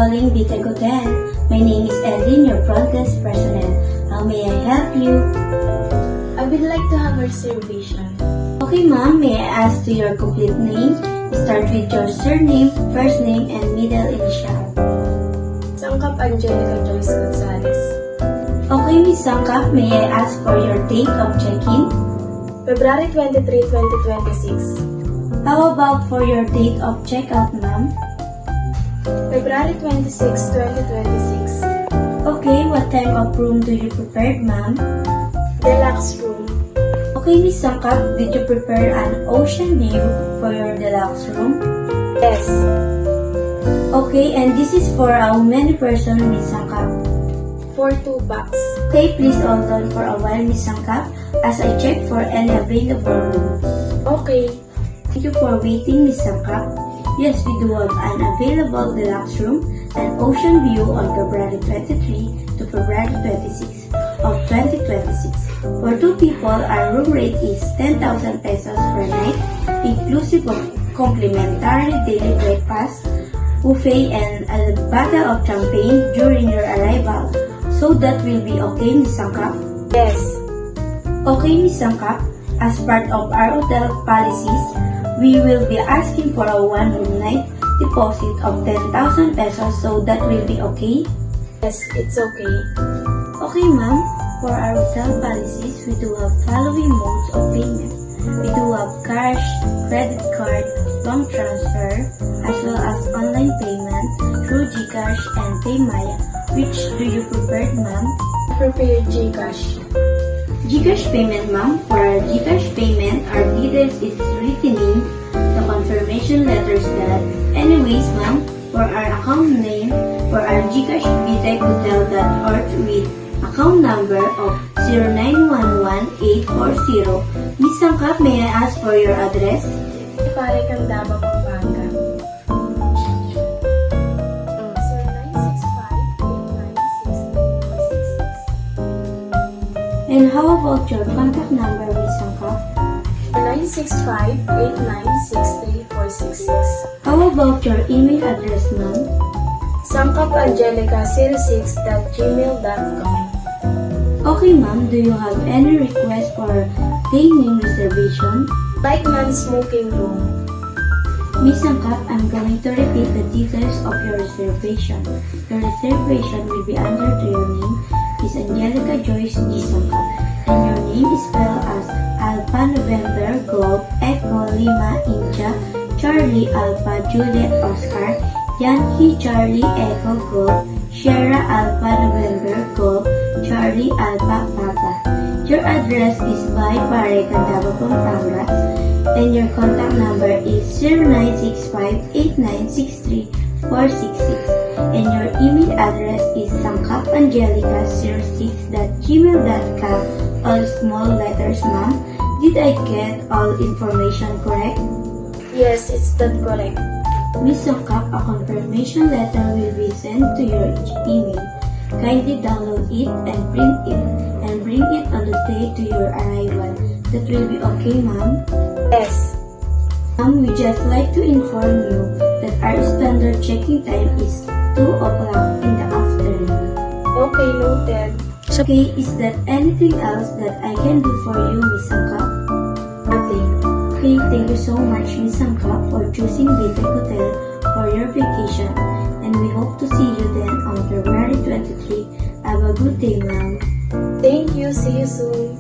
calling Bitag Hotel. My name is Edlin, your front desk personnel. How may I help you? I would like to have a reservation. Okay, ma'am. May I ask to your complete name? Start with your surname, first name, and middle initial. Sangkap Angelica Joyce Gonzalez. Okay, Miss Sangkap, may I ask for your date of check-in? February 23, 2026. How about for your date of check-out, ma'am? February 26, 2026. Okay, what type of room do you prefer, ma'am? Deluxe room. Okay, Miss Sangkap, did you prepare an ocean view for your deluxe room? Yes. Okay, and this is for how many person, Miss Sangkap? For 2 bucks. Okay, please hold on for a while, Miss Sangkap, as I check for any available room. Okay. Thank you for waiting, Miss Sangkap. Yes, we do have an available deluxe room and ocean view on February 23 to February 26 of 2026. For 2 people, our room rate is 10,000 pesos per night, inclusive of complimentary daily breakfast, buffet, and a bottle of champagne during your arrival. So that will be okay, Miss Sangkap? Yes. Okay, Miss Sangkap, as part of our hotel policies, we will be asking for a 1-room night deposit of 10,000 pesos, so that will be okay? Yes, it's okay. Okay, ma'am. For our hotel policies, we do have following modes of payment. We do have cash, credit card, bank transfer, as well as online payment through GCash and PayMaya. Which do you prefer, ma'am? Prepare Gcash. GCash payment, ma'am. For our GCash payment, our details is written in the confirmation letters that, anyways, ma'am, for our account name, for our GCash bitaghotel.org with account number of 0911840. Miss Sangkap, may I ask for your address? Pare Candaba, Pampanga. 0965-8963-466. And how about your contact number, Miss Sangkap? 0965-8963-466. How about your email address, ma'am? sangkapangelica06@gmail.com. Okay, ma'am. Do you have any request for dining reservation? Like non-smoking room. Miss Sangkap, I'm going to repeat the details of your reservation. Your reservation will be under to your name, Miss Angelica Joyce G. Sangkap, and your name is spelled as Alpha November Golf Echo Lima India Charlie Alpha Juliet Oscar Yankee Charlie Echo Golf Sierra Alpha November Golf Charlie Alpha Papa. Your address is by Pare Candaba, Pampanga, and your contact number is 0965-8963-466, and your email address is sangkapangelica06@gmail.com, all small letters, ma'am. Did I get all information correct? Yes, it's that correct. Miss Sangkap, a confirmation letter will be sent to your email. Kindly download it and print it and bring it on the day to your arrival. That will be okay, ma'am? Yes. Ma'am, we just like to inform you that our standard check-in time is 2 o'clock in the afternoon. Okay, noted. Okay, is there anything else that I can do for you, Miss Sangkap? Nothing. Okay, thank you so much, Miss Sangkap, for choosing Bitag Hotel for your vacation, and we hope to see you then on February 23. Have a good day, ma'am. Thank you. See you soon.